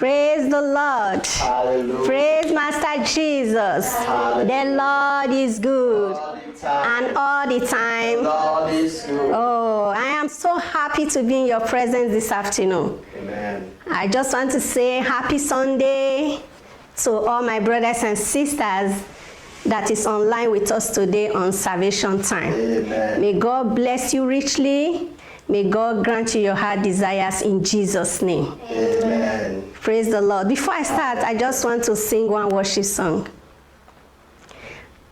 Praise the Lord. Hallelujah. Praise Master Jesus. Hallelujah. The Lord is good. And all the time. Lord is good. Oh, I am so happy to be in your presence this afternoon. Amen. I just want to say happy Sunday to all my brothers and sisters that is online with us today on Salvation Time. Amen. May God bless you richly. May God grant you your heart desires in Jesus' name. Amen. Praise the Lord. Before I start, I just want to sing one worship song.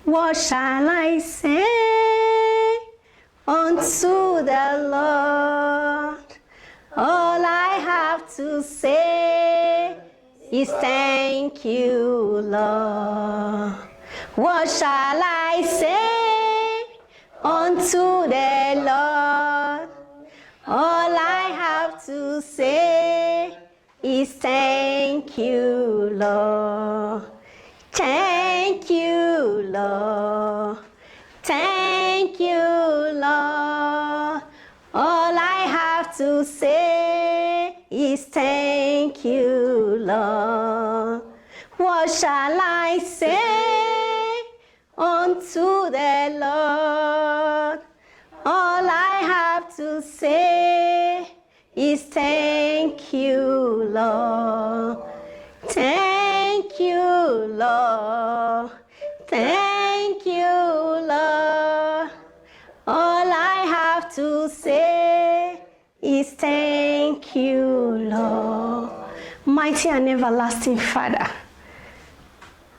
What shall I say unto the Lord? All I have to say is thank you, Lord. What shall I say unto the Lord? All I have to say is thank you, Lord. Thank you, Lord. Thank you, Lord. All I have to say is thank you, Lord. What shall I say unto the Lord? All I have to say is thank you, Lord. Thank you, Lord. Thank you, Lord. All I have to say is thank you, Lord. Mighty and everlasting Father,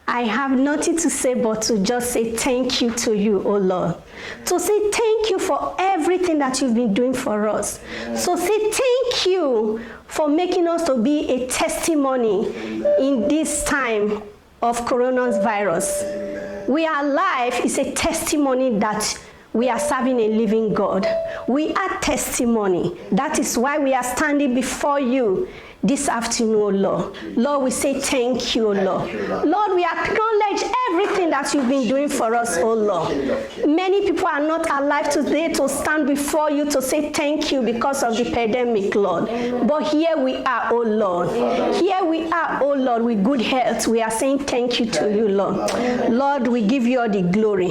I have nothing to say but to just say thank you to you, O Lord. To say thank you for everything that you've been doing for us. So say thank you for making us to be a testimony in this time of coronavirus. We are alive is a testimony that we are serving a living God. We are testimony. That is why we are standing before you this afternoon, O Lord. Lord, we say thank you, O Lord. Lord, we acknowledge everything that you've been doing for us, O Lord. Many people are not alive today to stand before you to say thank you because of the pandemic, Lord. But here we are, O Lord. Here we are, O Lord, with good health. We are saying thank you to you, Lord. Lord, we give you all the glory.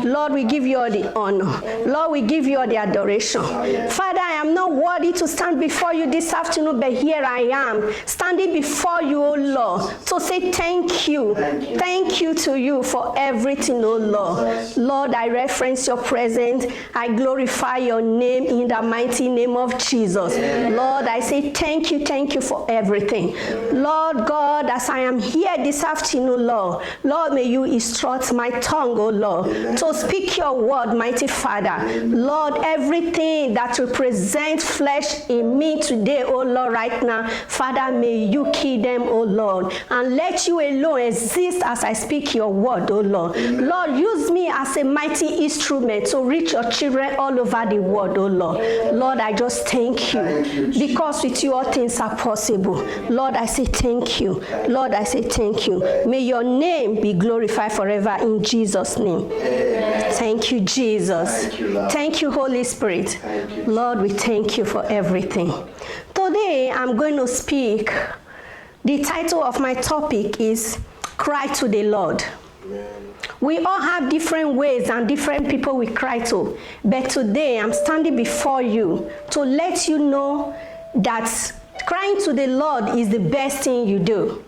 Lord, we give you all the honor. Lord, we give you all the adoration. Father, I am not worthy to stand before you this afternoon, but here I am, standing before you, O Lord, to say thank you. Thank you to you for everything, O Lord. Lord, I reference your presence. I glorify your name in the mighty name of Jesus. Lord, I say thank you for everything. Lord God, as I am here this afternoon, Lord, may you instruct my tongue, O Lord, to speak your word, mighty Father. Lord, everything that represents flesh in me today, O Lord, right now, Father, may you kill them, O Lord, and let you alone exist as I speak your word, O Lord. Lord, use me as a mighty instrument to reach your children all over the world, O Lord. Lord, I just thank you because with you all things are possible. Lord, I say thank you. Lord, I say thank you. May your name be glorified forever in Jesus' name. Thank you, Jesus. Thank you, Holy Spirit. Lord, we thank you for everything. Today, I'm going to speak. The title of my topic is Cry to the Lord. We all have different ways and different people we cry to. But today, I'm standing before you to let you know that crying to the Lord is the best thing you do.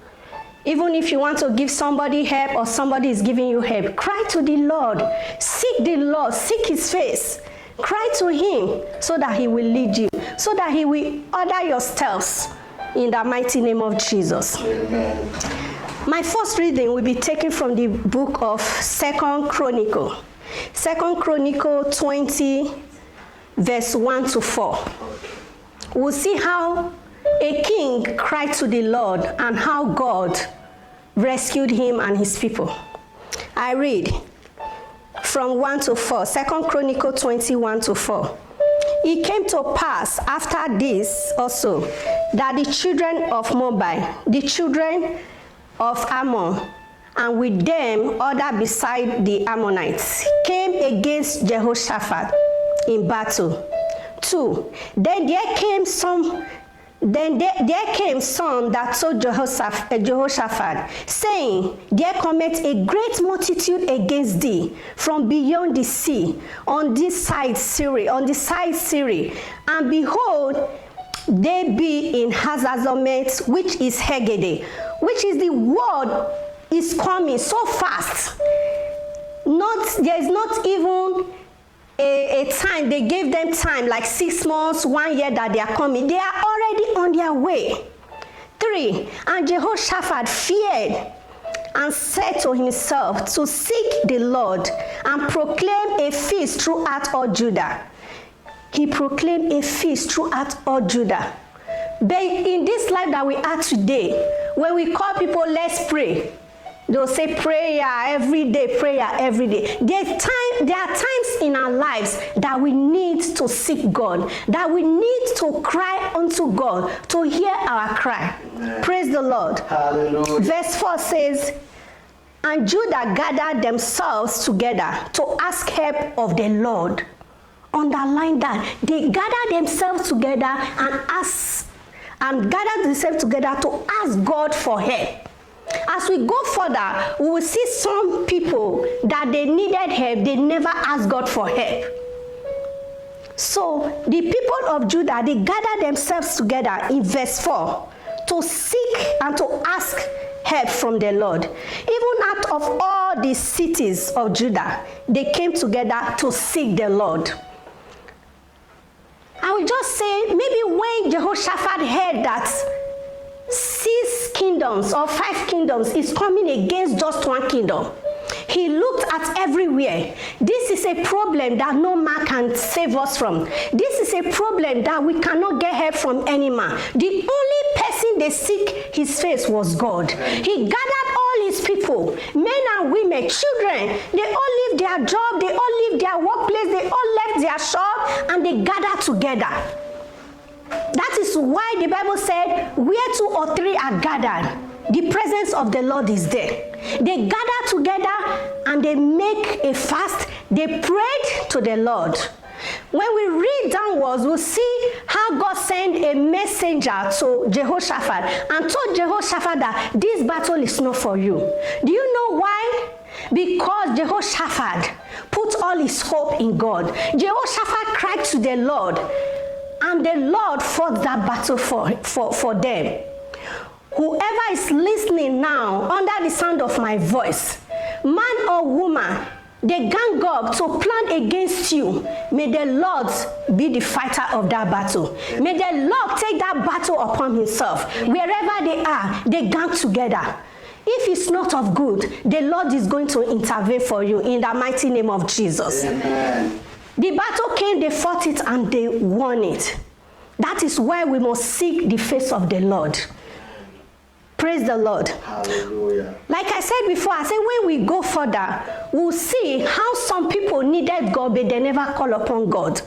Even if you want to give somebody help or somebody is giving you help, cry to the Lord. Seek the Lord. Seek his face. Cry to him so that he will lead you, so that he will order your steps in the mighty name of Jesus. Amen. My first reading will be taken from the book of 2 Chronicle. 2 Chronicle 20, verse 1 to 4. We'll see how a king cried to the Lord and how God rescued him and his people. I read from 1 to 4, 2 Chronicle 21 to 4. It came to pass after this also that the children of Moab, the children of Ammon, and with them other beside the Ammonites, came against Jehoshaphat in battle. 2. Then there came some Then there came some that told Jehoshaphat, saying, There cometh a great multitude against thee from beyond the sea, on this side Syria, and behold, they be in Hazazomet, which is Hegede, which is the word is coming so fast. There is not even a time. They gave them time, like 6 months, 1 year that they are coming. They are already on their way. 3, and Jehoshaphat feared and said to himself to seek the Lord and proclaim a feast throughout all Judah. He proclaimed a feast throughout all Judah. But in this life that we are today, when we call people, let's pray, they'll say prayer every day, prayer every day. There are times in our lives that we need to seek God, that we need to cry unto God to hear our cry. Amen. Praise the Lord. Hallelujah. Verse 4 says, and Judah gathered themselves together to ask help of the Lord. Underline that. They gathered themselves together and gathered themselves together to ask God for help. As we go further, we will see some people that they needed help, they never asked God for help. So the people of Judah, they gathered themselves together in verse 4 to seek and to ask help from the Lord. Even out of all the cities of Judah, they came together to seek the Lord. I will just say, maybe when Jehoshaphat heard that 6 kingdoms or 5 kingdoms is coming against just 1 kingdom, he looked at everywhere. This is a problem that no man can save us from. This is a problem that we cannot get help from any man. The only person they seek his face was God. He gathered all his people, men and women, children. They all leave their job, they all leave their workplace, they all left their shop, and they gathered together. That is why the Bible said, where 2 or 3 are gathered, the presence of the Lord is there. They gather together and they make a fast. They prayed to the Lord. When we read downwards, we'll see how God sent a messenger to Jehoshaphat and told Jehoshaphat that this battle is not for you. Do you know why? Because Jehoshaphat put all his hope in God. Jehoshaphat cried to the Lord, and the Lord fought that battle for them. Whoever is listening now under the sound of my voice, man or woman, they gang up to plan against you. May the Lord be the fighter of that battle. May the Lord take that battle upon himself. Wherever they are, they gang together. If it's not of good, the Lord is going to intervene for you in the mighty name of Jesus. Amen. The battle came, they fought it, and they won it. That is why we must seek the face of the Lord. Praise the Lord. Hallelujah. Like I said before, I said when we go further, we'll see how some people needed God, but they never call upon God. 2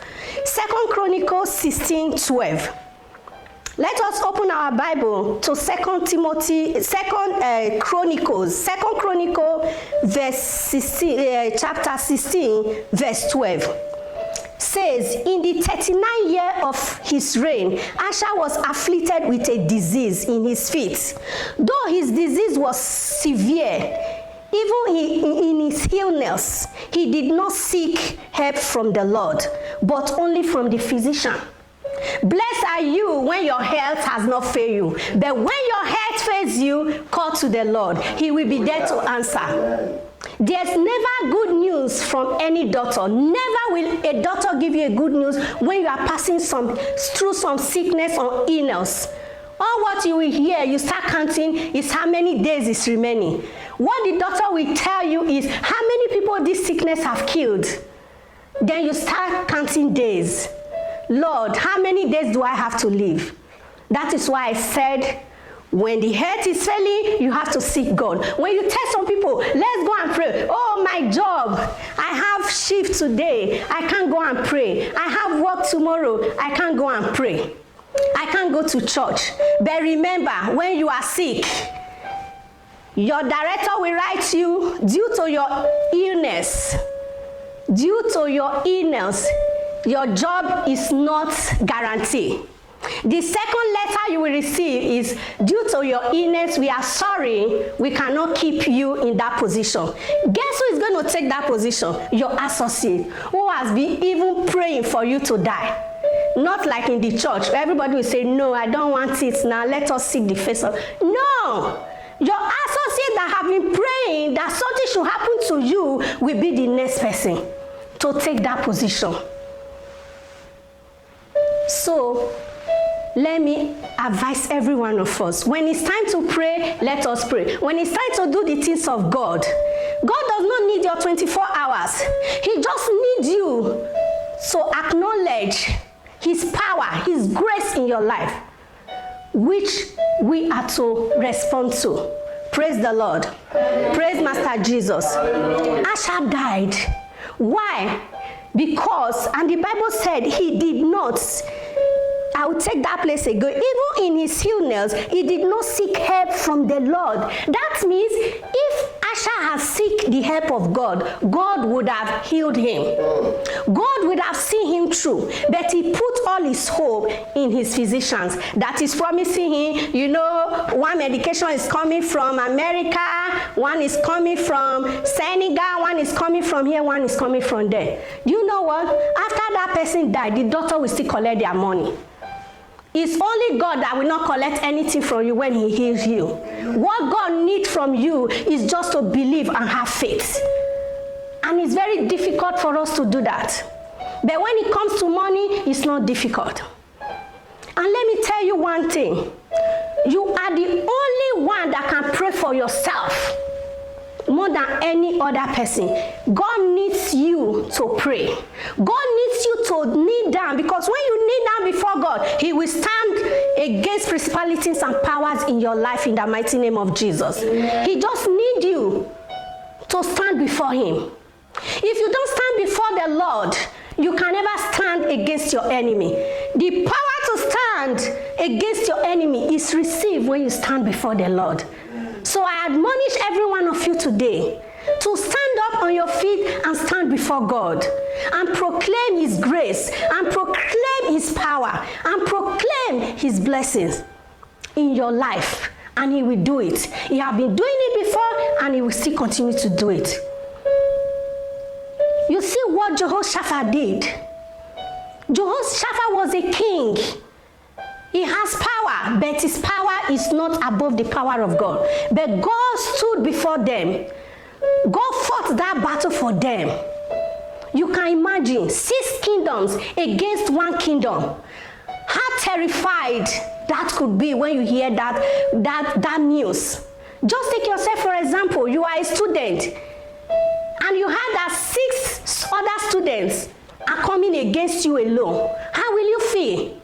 Chronicles 16:12. Let us open our Bible to 2 Chronicles verse 16, chapter 16, verse 12. Says, in the 39th year of his reign, Asa was afflicted with a disease in his feet. Though his disease was severe, even in his illness, he did not seek help from the Lord, but only from the physician. Blessed are you when your health has not failed you, but when your health fails you, call to the Lord. He will be there to answer. There's never good news from any doctor. Never will a doctor give you a good news when you are passing through some sickness or illness. All what you will hear, you start counting, is how many days is remaining. What the doctor will tell you is how many people this sickness have killed. Then you start counting days. Lord, how many days do I have to live? That is why I said, when the health is failing, you have to seek God. When you tell some people, let's go and pray. Oh, my job, I have shift today. I can't go and pray. I have work tomorrow. I can't go and pray. I can't go to church. But remember, when you are sick, your director will write you due to your illness. Due to your illness, your job is not guaranteed. The second letter you will receive is, due to your illness, we are sorry, we cannot keep you in that position. Guess who is going to take that position? Your associate, who has been even praying for you to die. Not like in the church, where everybody will say, no, I don't want it now, let us seek the face of. No! Your associate that have been praying that something should happen to you will be the next person to take that position. So, let me advise every one of us. When it's time to pray, let us pray. When it's time to do the things of God, God does not need your 24 hours. He just needs you to acknowledge His power, His grace in your life, which we are to respond to. Praise the Lord. Praise Master Jesus. Asher died. Why? Because, and the Bible said he did not, I will take that place again. Even in his illness, he did not seek help from the Lord. That means if Asher has sought the help of God, God would have healed him. God would have seen him through. But he put all his hope in his physicians. That is promising him, you know, one medication is coming from America, one is coming from Senegal, one is coming from here, one is coming from there. You know what? After that person died, the doctor will still collect their money. It's only God that will not collect anything from you when He heals you. What God needs from you is just to believe and have faith. And it's very difficult for us to do that. But when it comes to money, it's not difficult. And let me tell you one thing. You are the only one that can pray for yourself more than any other person. God needs you to pray. God needs you to kneel down, because when you kneel down before God, He will stand against principalities and powers in your life in the mighty name of Jesus. He just needs you to stand before Him. If you don't stand before the Lord, you can never stand against your enemy. The power to stand against your enemy is received when you stand before the Lord. So I admonish every one of you today to stand up on your feet and stand before God and proclaim His grace and proclaim His power and proclaim His blessings in your life, and He will do it. He has been doing it before, and He will still continue to do it. You see what Jehoshaphat did? Jehoshaphat was a king. He has power, but his power is not above the power of God. But God stood before them. God fought that battle for them. You can imagine 6 kingdoms against 1 kingdom. How terrified that could be when you hear that news. Just take yourself for example. You are a student, and you heard that 6 other students are coming against you alone. How will you feel?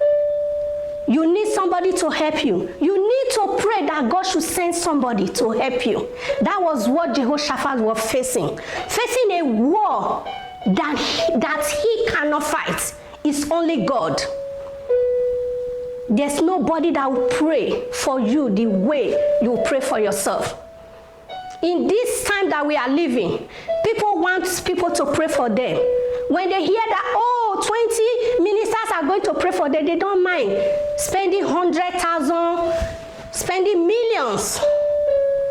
You need somebody to help you. You need to pray that God should send somebody to help you. That was what Jehoshaphat was facing. Facing a war that he cannot fight. It's only God. There's nobody that will pray for you the way you pray for yourself. In this time that we are living, people want people to pray for them. When they hear that, 20 ministers are going to pray for them, they don't mind spending 100,000, spending millions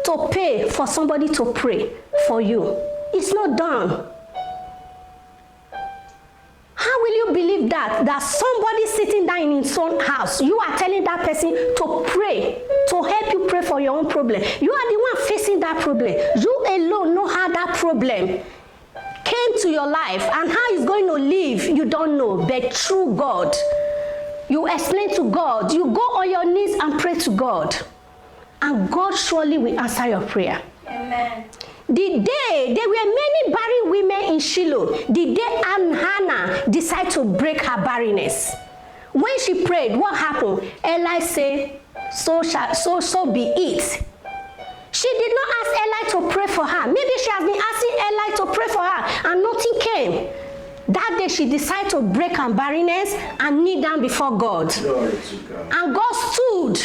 to pay for somebody to pray for you. It's not done. How will you believe that somebody sitting down in his own house, you are telling that person to pray, to help you pray for your own problem? You are the one facing that problem. You alone know how that problem came to your life, and how it's going to live, you don't know. But through God, you explain to God, you go on your knees and pray to God, and God surely will answer your prayer. Amen. The day there were many barren women in Shiloh, the day Hannah decided to break her barrenness. When she prayed, what happened? Eli said, so be it. She did not ask Eli to pray for her. Maybe she has been asking Eli to pray for her, and nothing came. That day she decided to break her barrenness and kneel down before God. And God stood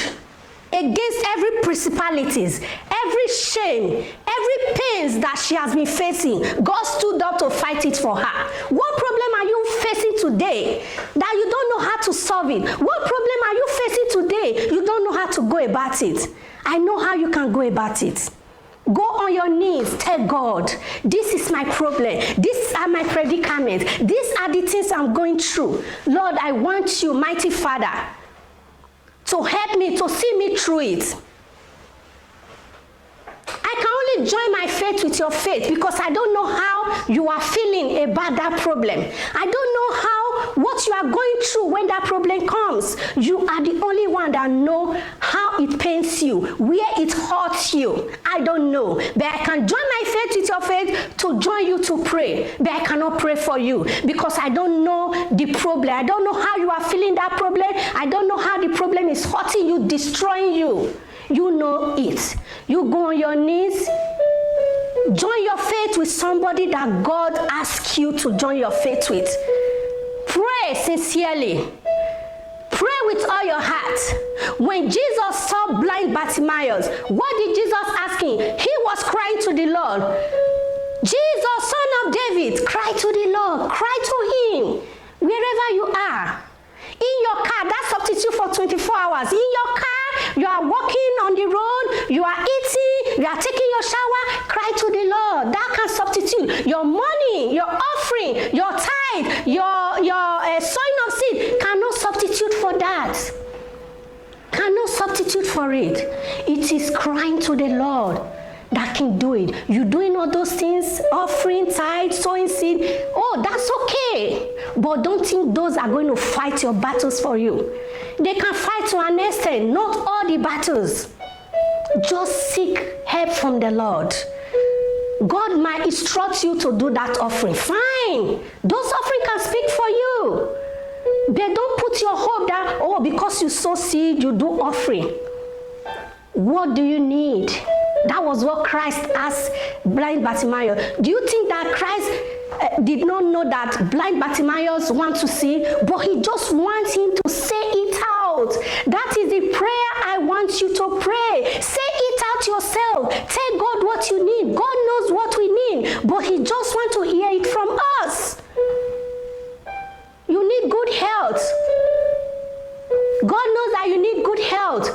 against every principalities, every shame, every pains that she has been facing. God stood up to fight it for her. What problem are you facing today that you don't know how to solve it? What problem are you facing today? You don't know how to go about it. I know how you can go about it. Go on your knees, tell God, this is my problem. These are my predicaments. These are the things I'm going through. Lord, I want you, mighty Father, to help me, to see me through it. I can only join my faith with your faith because I don't know how you are feeling about that problem. I don't know what you are going through when that problem comes. You are the only one that know how it pains you, where it hurts you. I don't know, but I can join my faith with your faith to join you to pray, but I cannot pray for you because I don't know the problem. I don't know how you are feeling that problem. I don't know how the problem is hurting you, destroying you. You know it. You go on your knees, join your faith with somebody that God asks you to join your faith with. Pray sincerely. Pray with all your heart. When Jesus saw blind Bartimaeus, what did Jesus ask him? He was crying to the Lord. Jesus, Son of David, cry to the Lord. Cry to him wherever you are. In your car, that's substitute for 24 hours. In your car, you are walking on the road, you are eating, you are taking your shower, cry to the Lord. That can substitute. Your money, your offering, your tithe, your sowing of seed cannot substitute for that. Cannot substitute for it. It is crying to the Lord that can do it. You doing all those things, offering, tithe, sowing seed, oh, that's okay. But don't think those are going to fight your battles for you. They can fight to an extent, not all the battles. Just seek help from the Lord. God might instruct you to do that offering. Fine. Those offerings can speak for you. But don't put your hope that, oh, because you sow seed, you do offering. What do you need? That was what Christ asked blind Bartimaeus. Do you think that Christ did not know that blind Bartimaeus wants to see, but he just wants him to say it out? That is the prayer I want you to pray. Say it out yourself. Tell God what you need. God knows what we need, but he just wants to hear it from us. You need good health. God knows that you need good health.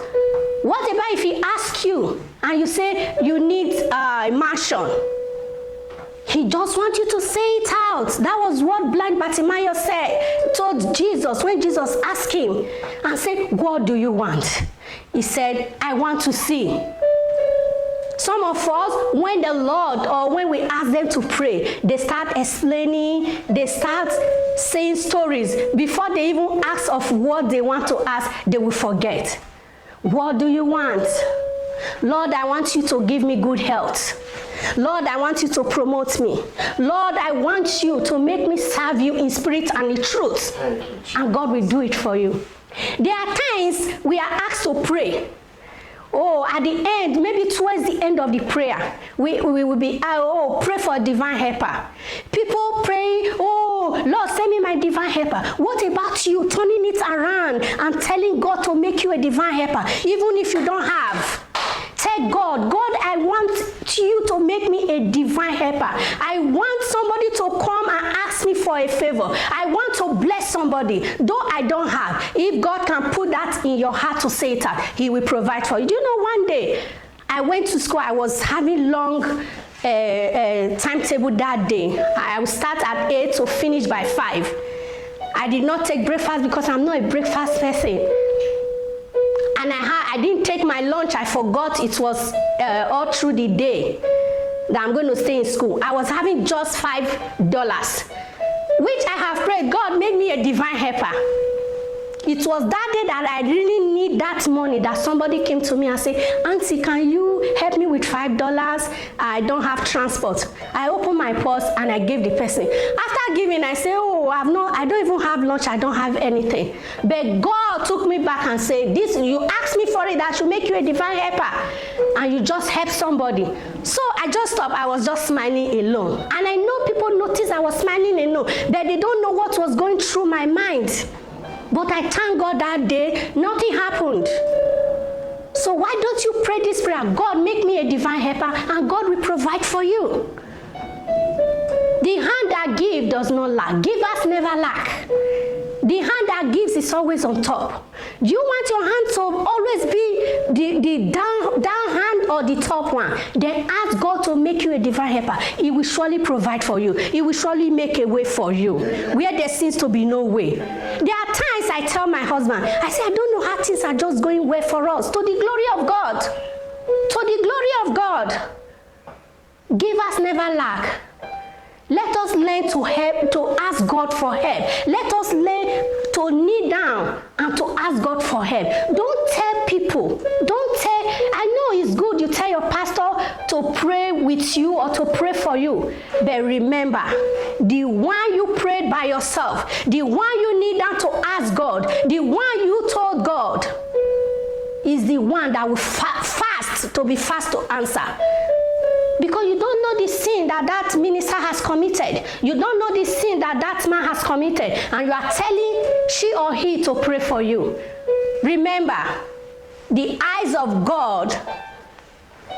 What about if he asks you and you say you need a mansion? He just wants you to say it out. That was what blind Bartimaeus said, told Jesus when Jesus asked him and said, what do you want? He said, I want to see. Some of us, when the Lord or when we ask them to pray, they start explaining, they start saying stories. Before they even ask of what they want to ask, they will forget. What do you want? Lord, I want you to give me good health. Lord, I want you to promote me. Lord, I want you to make me serve you in spirit and in truth. And God will do it for you. There are times we are asked to pray. Oh, at the end, maybe towards the end of the prayer, we will be, pray for a divine helper. People pray, oh, Lord, send me my divine helper. What about you turning it around and telling God to make you a divine helper, even if you don't have? Tell God, God, I want you to make me a divine helper. I want somebody to come and ask me for a favor. I want to bless somebody, though I don't have. If God can put that in your heart to say it out, he will provide for you. Do you know, one day, I went to school, I was having long timetable that day. I would start at 8 to finish by 5. I did not take breakfast because I'm not a breakfast person. And I didn't take my lunch. I forgot it was all through the day that I'm going to stay in school. I was having just $5, which I have prayed, God, make me a divine helper. It was that day that I really need that money that somebody came to me and said, Auntie, can you help me with $5? I don't have transport. I opened my purse and I gave the person. After giving, I said, oh, I don't even have lunch. I don't have anything. But God took me back and said, this, you asked me for it, that should make you a divine helper. And you just help somebody. So I just stopped. I was just smiling alone. And I know people noticed I was smiling alone, but they don't know what was going through my mind. But I thank God that day, nothing happened. So why don't you pray this prayer? God, make me a divine helper, and God will provide for you. The hand that gives He does not lack. Givers never lack. The hand that gives is always on top. Do you want your hand to always be the down hand or the top one? Then ask God to make you a divine helper. He will surely provide for you. He will surely make a way for you where there seems to be no way. There are times I tell my husband, I say, I don't know how things are just going well for us. To the glory of God. To the glory of God. Givers never lack. Let us learn to help, to ask God for help. Let us learn to kneel down and to ask God for help. Don't tell people. I know it's good you tell your pastor to pray with you or to pray for you. But remember, the one you prayed by yourself, the one you kneel down to ask God, the one you told God, is the one that will be fast to answer. Because you don't know the sin that minister has committed. You don't know the sin that man has committed. And you are telling she or he to pray for you. Remember, the eyes of God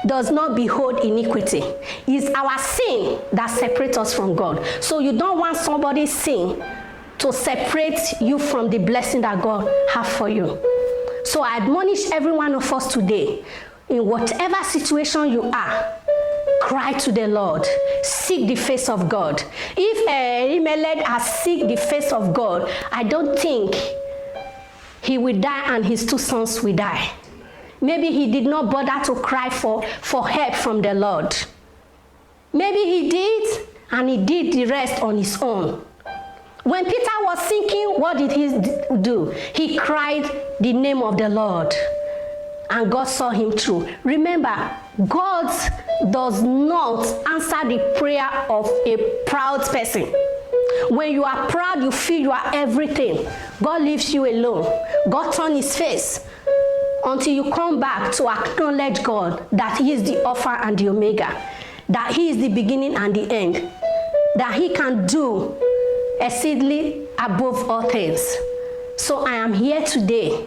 does not behold iniquity. It's our sin that separates us from God. So you don't want somebody's sin to separate you from the blessing that God has for you. So I admonish every one of us today, in whatever situation you are, cry to the Lord. Seek the face of God. If Elimelech has seek the face of God, I don't think he will die and his 2 sons will die. Maybe he did not bother to cry for help from the Lord. Maybe he did, and he did the rest on his own. When Peter was sinking, what did he do? He cried the name of the Lord. And God saw him through. Remember, God does not answer the prayer of a proud person. When you are proud, you feel you are everything. God leaves you alone. God turns his face until you come back to acknowledge God, that he is the Alpha and the Omega, that he is the beginning and the end, that he can do exceedingly above all things. So I am here today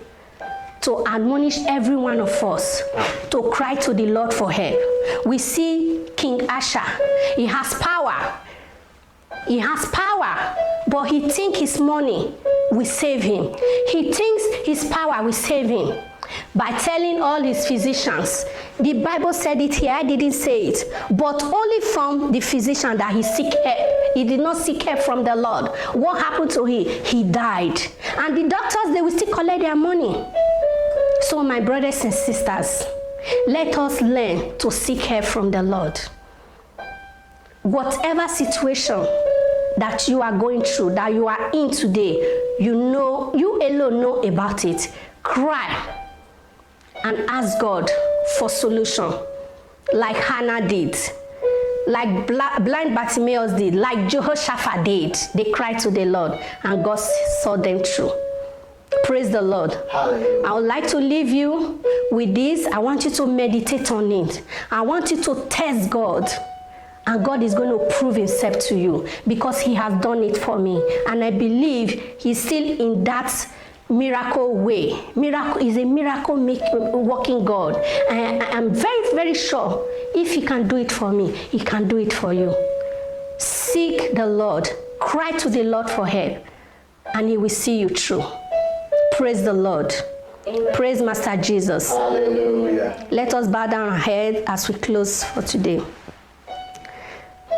to admonish every one of us to cry to the Lord for help. We see King Asa. He has power. He has power, but he thinks his money will save him. He thinks his power will save him by telling all his physicians. The Bible said it here, I didn't say it, but only from the physician that he seek help. He did not seek help from the Lord. What happened to him? He died. And the doctors, they will still collect their money. So my brothers and sisters, let us learn to seek help from the Lord. Whatever situation that you are going through, that you are in today, you alone know about it. Cry and ask God for solution, like Hannah did, like blind Bartimaeus did, like Jehoshaphat did. They cried to the Lord and God saw them through. Praise the Lord. Hallelujah. I would like to leave you with this. I want you to meditate on it. I want you to test God. And God is going to prove himself to you, because he has done it for me. And I believe he's still in that miracle way. Miracle is a miracle working God. I'm very, very sure if he can do it for me, he can do it for you. Seek the Lord. Cry to the Lord for help, and he will see you through. Praise the Lord. Amen. Praise Master Jesus. Hallelujah. Let us bow down our head as we close for today.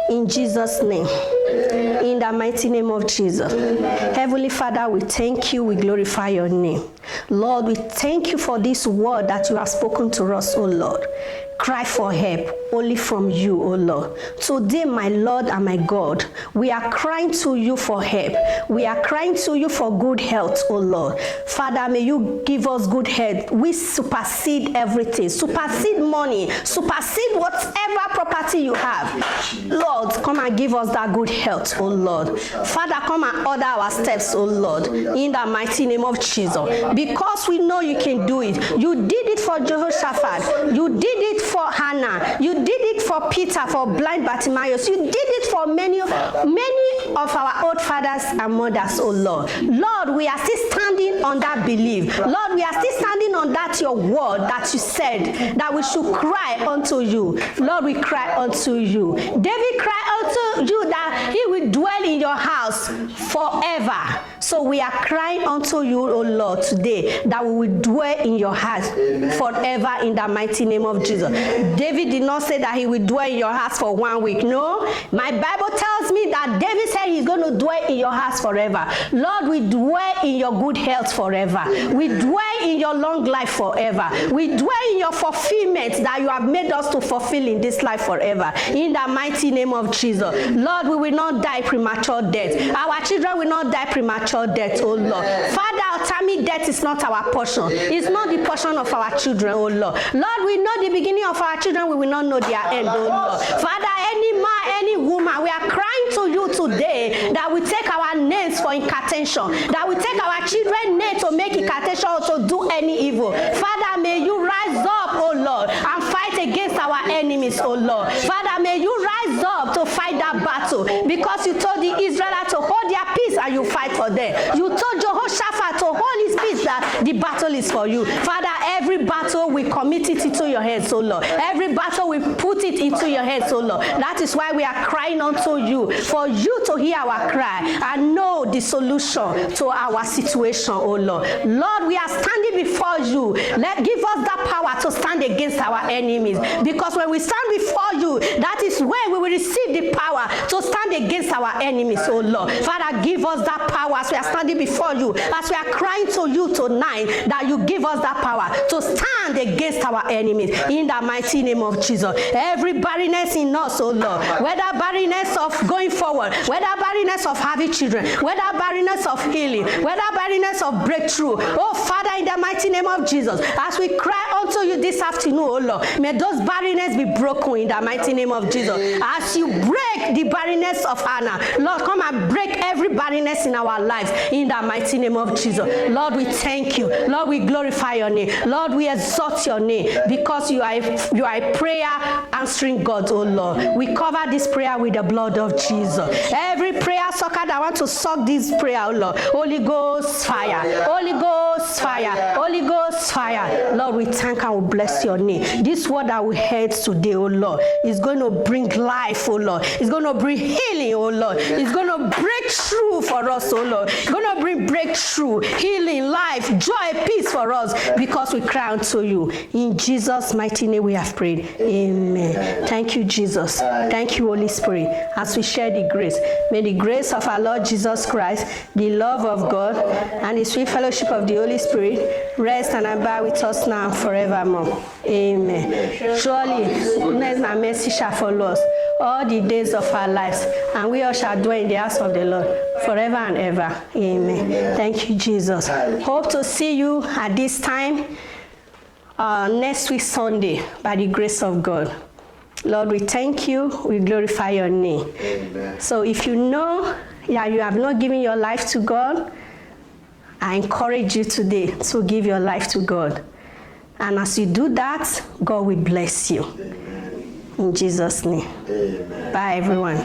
In Jesus' name. Amen. In the mighty name of Jesus. Amen. Heavenly Father, we thank you. We glorify your name. Lord, we thank you for this word that you have spoken to us, O Lord. Cry for help only from you, O Lord. Today, my Lord and my God, we are crying to you for help. We are crying to you for good health, O Lord. Father, may you give us good health. We supersede everything. Supersede money. Supersede whatever property you have. Lord, come and give us that good health, O Lord. Father, come and order our steps, O Lord, in the mighty name of Jesus. Because we know you can do it. You did it for Jehoshaphat. You did it for Hannah. You did it for Peter, for blind Bartimaeus. You did it for many of our old fathers and mothers, oh Lord. Lord, we are still standing on that belief. Lord, Lord, we are still standing on that your word that you said that we should cry unto you. Lord, we cry unto you. David cried unto you that he will dwell in your house forever. So we are crying unto you, O Lord, today that we will dwell in your house forever in the mighty name of Jesus. David did not say that he will dwell in your house for 1 week. No, my Bible tells me that David said he's going to dwell in your house forever. Lord, we dwell in your good health forever. We dwell in your long life forever. We dwell in your fulfillment that you have made us to fulfill in this life forever. In the mighty name of Jesus. Lord, we will not die premature death. Our children will not die premature death, oh Lord. Father, ultimate death is not our portion. It's not the portion of our children, oh Lord. Lord, we know the beginning of our children, we will not know their end, oh Lord. Father, any man, any woman, we are crying to you today that we take our names for incantation, that we take our children's names to make incantation or to do any evil. Father, may you rise up, oh Lord, and fight against our enemies, oh Lord. Father, may you rise up to fight that battle, because you told the Israelites to hold their peace and you fight for them. You told Jehoshaphat to hold his peace, that the battle is for you. Father, every battle we commit it into your hands, oh Lord. Every battle we put it into your hands, oh Lord. That is why we are crying unto you, for you to hear our cry and know the solution to our situation, oh Lord. Lord, we are standing before you. Give us that power to stand against our enemies, because when we stand before you, that is when we will receive the power to stand against our enemies, oh Lord. Father, give us that power as we are standing before you, as we are crying to you tonight, that you give us that power to stand against our enemies in the mighty name of Jesus. Every barrenness in us, oh Lord, whether barrenness of going forward, whether barrenness of having children, whether barrenness of healing, whether barrenness of breakthrough, oh Father, in the mighty name of Jesus, as we cry unto you this afternoon, oh Lord, may those barrenness be broken in the mighty name of Jesus. As you break the barrenness of Hannah, Lord, come and break every barrenness in our lives in the mighty name of Jesus. Lord, we thank you. Lord, we glorify your name. Lord, we exalt your name, because you are a prayer answering God, oh Lord. We cover this prayer with the blood of Jesus. Every prayer sucker that want to suck this prayer, oh Lord, Holy Ghost fire, Holy Ghost fire, Holy Ghost fire. Lord, we thank and we bless your name. This word that we heard today, oh Lord, is going to bring life, oh Lord. It's going to bring healing, oh Lord. It's going to break through for us, oh Lord. It's going to bring breakthrough, healing, life, joy, peace for us, because we cry unto you. In Jesus' mighty name we have prayed. Amen. Thank you, Jesus. Thank you, Holy Spirit. As we share the grace, may the grace of our Lord Jesus Christ, the love of God, and the sweet fellowship of the Holy Spirit rest and abide with us now and forevermore. Amen. Surely, goodness and mercy shall follow us all the days of our lives, and we all shall dwell in the house of the Lord forever and ever. Amen. Thank you, Jesus. Hope to see you at this time next week Sunday by the grace of God. Lord, we thank you. We glorify your name. Amen. So if you know that you have not given your life to God, I encourage you today to give your life to God. And as you do that, God will bless you. Amen. In Jesus' name. Amen. Bye, everyone.